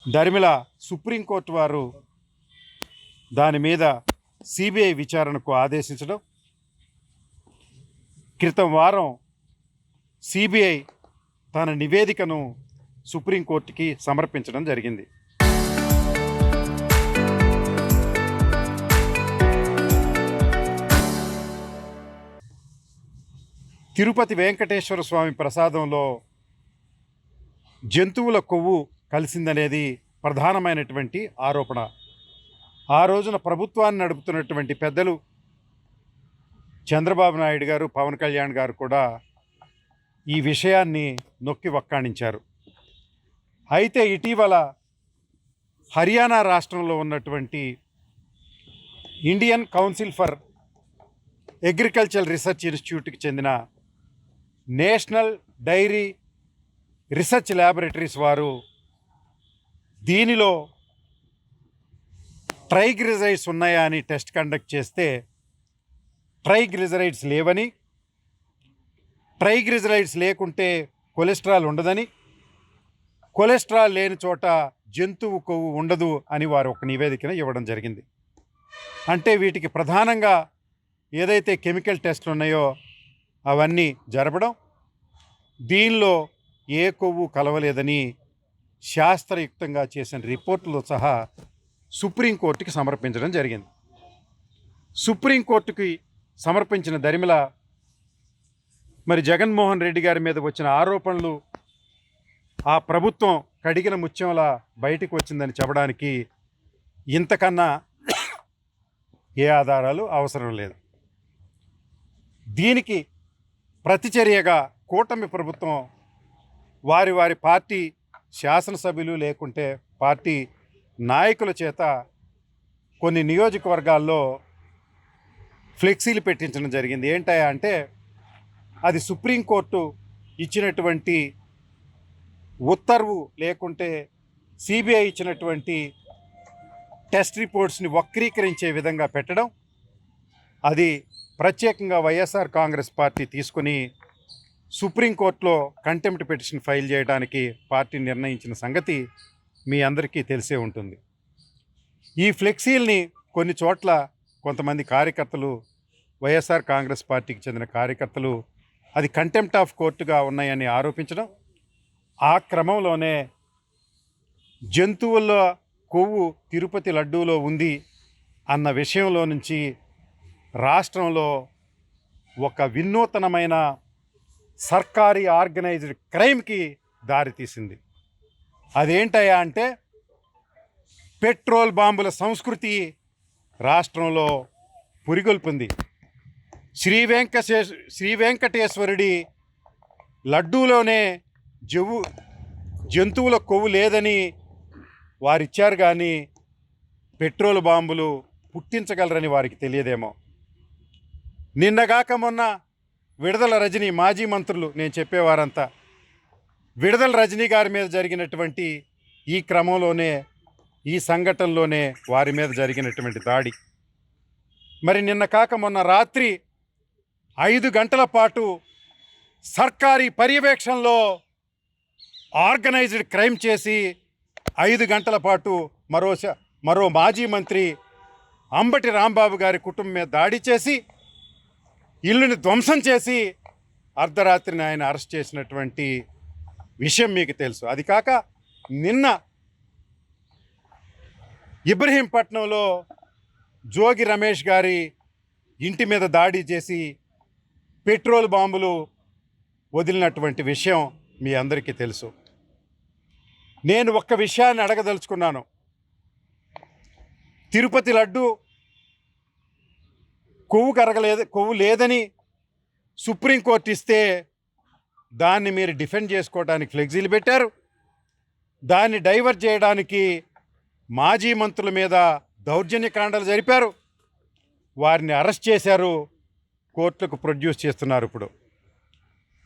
దరిమిల supreme court వారు దాని మీద సిబిఐ విచారణకు ఆదేశించడం, క్రితం వారం సిబిఐ తన నివేదికను సుప్రీంకోర్టుకి సమర్పించడం జరిగింది. తిరుపతి వెంకటేశ్వర స్వామి ప్రసాదంలో జంతువుల కొవ్వు కలిసిందనేది ప్రధానమైనటువంటి ఆరోపణ. ఆ రోజున ప్రభుత్వాన్ని నడుపుతున్నటువంటి పెద్దలు చంద్రబాబు నాయుడు గారు, పవన్ కళ్యాణ్ గారు కూడా ఈ విషయాన్ని నొక్కి వక్కాణించారు. అయితే ఇటీవల హర్యానా రాష్ట్రంలో ఉన్నటువంటి Indian Council for Agricultural Research ఇన్స్టిట్యూట్కి చెందిన నేషనల్ డైరీ రీసెర్చ్ ల్యాబొరేటరీస్ వారు దీనిలో ట్రైగ్లిజరైడ్స్ ఉన్నాయా అని టెస్ట్ కండక్ట్ చేస్తే ట్రైగ్లిజరైడ్స్ లేవని, ట్రైగ్లిజరైడ్స్ లేకుంటే కొలెస్ట్రాల్ ఉండదని, కొలెస్ట్రాల్ లేని చోట జంతువు కొవ్వు ఉండదు అని వారు ఒక నివేదికను ఇవ్వడం జరిగింది. అంటే వీటికి ప్రధానంగా ఏదైతే కెమికల్ టెస్ట్లు ఉన్నాయో అవన్నీ జరపడం, దీనిలో ఏ కొవ్వు కలవలేదని శాస్త్రయుక్తంగా చేసిన రిపోర్టులో సహా సుప్రీంకోర్టుకి సమర్పించడం జరిగింది. సుప్రీంకోర్టుకి సమర్పించిన దరిమిల మరి జగన్మోహన్ రెడ్డి గారి మీద వచ్చిన ఆరోపణలు ఆ ప్రభుత్వం కడిగిన ముత్యంలా బయటకు వచ్చిందని చెప్పడానికి ఇంతకన్నా ఏ ఆధారాలు అవసరం లేదు. దీనికి ప్రతిచర్యగా కూటమి ప్రభుత్వం వారి వారి పార్టీ శాసనసభ్యులు లేకుంటే పార్టీ నాయకుల చేత కొన్ని నియోజకవర్గాల్లో ఫ్లెక్సీలు పెట్టించడం జరిగింది. ఏంటయ్యా అంటే అది సుప్రీంకోర్టు ఇచ్చినటువంటి ఉత్తర్వు లేకుంటే సిబిఐ ఇచ్చినటువంటి టెస్ట్ రిపోర్ట్స్ని వక్రీకరించే విధంగా పెట్టడం, అది ప్రత్యేకంగా వైఎస్ఆర్ కాంగ్రెస్ పార్టీ తీసుకుని సుప్రీంకోర్టులో కంటెంప్ట్ పిటిషన్ ఫైల్ చేయడానికి పార్టీ నిర్ణయించిన సంగతి మీ అందరికీ తెలిసే ఉంటుంది. ఈ ఫ్లెక్సీల్ని కొన్ని చోట్ల కొంతమంది కార్యకర్తలు, వైఎస్ఆర్ కాంగ్రెస్ పార్టీకి చెందిన కార్యకర్తలు అది కంటెంప్ట్ ఆఫ్ కోర్టుగా ఉన్నాయని ఆరోపించడం, ఆ క్రమంలోనే జంతువుల కొవ్వు తిరుపతి లడ్డూలో ఉంది అన్న విషయంలో నుంచి రాష్ట్రంలో ఒక వినూతనమైన సర్కారీ ఆర్గనైజ్డ్ క్రైమ్కి దారితీసింది. అదేంటయ్యా అంటే పెట్రోల్ బాంబుల సంస్కృతి రాష్ట్రంలో పురిగొల్పుంది. శ్రీ వెంకటేశ్వరుడి లడ్డూలోనే జంతువుల కొవ్వు లేదని వారిచ్చారు, కానీ పెట్రోల్ బాంబులు పుట్టించగలరని వారికి తెలియదేమో. నిన్నగాక మొన్న విడుదల రజనీ, మాజీ మంత్రులు నేను చెప్పేవారంతా, విడుదల రజనీ గారి మీద జరిగినటువంటి ఈ క్రమంలోనే, ఈ సంఘటనలోనే వారి మీద జరిగినటువంటి దాడి. మరి నిన్న కాక మొన్న రాత్రి 5 గంటల పాటు సర్కారీ పర్యవేక్షణలో ఆర్గనైజ్డ్ క్రైమ్ చేసి 5 గంటల పాటు మరో మాజీ మంత్రి అంబటి రాంబాబు గారి కుటుంబం మీద దాడి చేసి ఇల్లుని ధ్వంసం చేసి అర్ధరాత్రిని ఆయన అరెస్ట్ చేసినటువంటి విషయం మీకు తెలుసు. అది కాక నిన్న ఇబ్రహీంపట్నంలో జోగి రమేష్ గారి ఇంటి మీద దాడి చేసి పెట్రోల్ బాంబులు వదిలినటువంటి విషయం మీ అందరికీ తెలుసు. నేను ఒక్క విషయాన్ని అడగదలుచుకున్నాను. తిరుపతి లడ్డు కొవ్వు లేదని సుప్రీంకోర్టు ఇస్తే దాన్ని మీరు డిఫెండ్ చేసుకోవడానికి ఫ్లెక్సీలు పెట్టారు. దాన్ని డైవర్ట్ చేయడానికి మాజీ మంత్రుల మీద దౌర్జన్యకాండలు జరిపారు, వారిని అరెస్ట్ చేశారు, కోర్టులకు ప్రొడ్యూస్ చేస్తున్నారు. ఇప్పుడు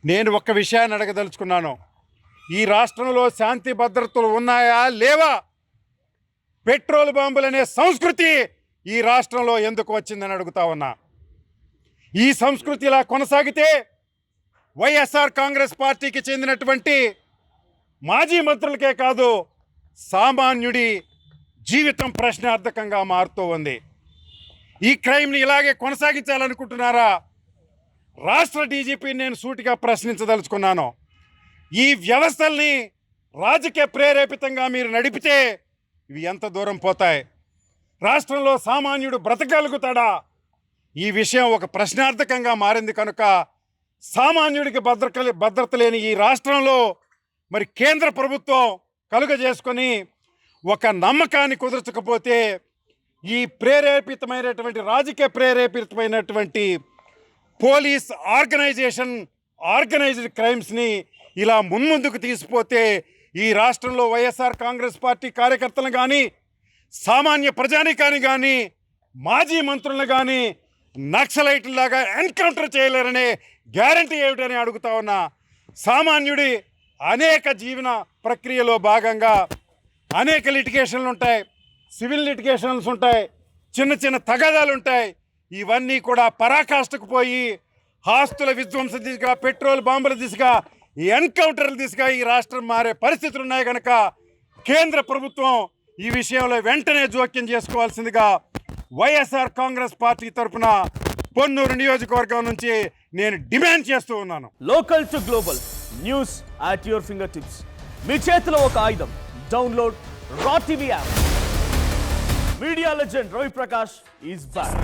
నేను ఒక్క విషయాన్ని అడగదలుచుకున్నాను. ఈ రాష్ట్రంలో శాంతి భద్రతలు ఉన్నాయా లేవా? పెట్రోల్ బాంబులనే సంస్కృతి ఈ రాష్ట్రంలో ఎందుకు వచ్చిందని అడుగుతా ఉన్నా. ఈ సంస్కృతి ఇలా కొనసాగితే వైఎస్ఆర్ కాంగ్రెస్ పార్టీకి చెందినటువంటి మాజీ మంత్రులకే కాదు, సామాన్యుడి జీవితం ప్రశ్నార్థకంగా మారుతూ ఉంది. ఈ క్రైమ్ని ఇలాగే కొనసాగించాలనుకుంటున్నారా? రాష్ట్ర డీజీపీని నేను సూటిగా ప్రశ్నించదలుచుకున్నాను. ఈ వ్యవస్థల్ని రాజకీయ ప్రేరేపితంగా మీరు నడిపితే ఇవి ఎంత దూరం పోతాయి? రాష్ట్రంలో సామాన్యుడు బ్రతకగలుగుతాడా? ఈ విషయం ఒక ప్రశ్నార్థకంగా మారింది కనుక సామాన్యుడికి భద్రత లేని ఈ రాష్ట్రంలో మరి కేంద్ర ప్రభుత్వం కలుగజేసుకొని ఒక నమ్మకాన్ని కుదర్చకపోతే ఈ రాజకీయ ప్రేరేపితమైనటువంటి పోలీస్ ఆర్గనైజ్డ్ క్రైమ్స్ని ఇలా మున్ముందుకు తీసిపోతే ఈ రాష్ట్రంలో వైఎస్ఆర్ కాంగ్రెస్ పార్టీ కార్యకర్తలను కానీ, సామాన్య ప్రజానీకాన్ని కానీ, మాజీ మంత్రులను కానీ నక్సలైట్లలాగా ఎన్కౌంటర్ చేయలేరనే గ్యారంటీ ఏమిటని అడుగుతా ఉన్నా. సామాన్యుడి అనేక జీవన ప్రక్రియలో భాగంగా అనేక లిటిగేషన్లు ఉంటాయి, సివిల్ లిటిగేషన్స్ ఉంటాయి, చిన్న చిన్న తగాదాలు ఉంటాయి. ఇవన్నీ కూడా పరాకాష్ఠకు పోయి ఆస్తుల విధ్వంస దిశగా, పెట్రోల్ బాంబుల దిశగా, ఈ ఎన్కౌంటర్ల దిశగా ఈ రాష్ట్రం మారే పరిస్థితులు ఉన్నాయి కనుక కేంద్ర ప్రభుత్వం ఈ విషయంలో వెంటనే జోక్యం చేసుకోవాల్సిందిగా వైఎస్ఆర్ కాంగ్రెస్ పార్టీ తరఫున పొన్నూరు నియోజకవర్గం నుంచి నేను డిమాండ్ చేస్తూ ఉన్నాను. Local to global news at your fingertips. మీ చేతిలో ఒక ఆయుధం. Download Raw TV app. Media legend Ravi Prakash is back.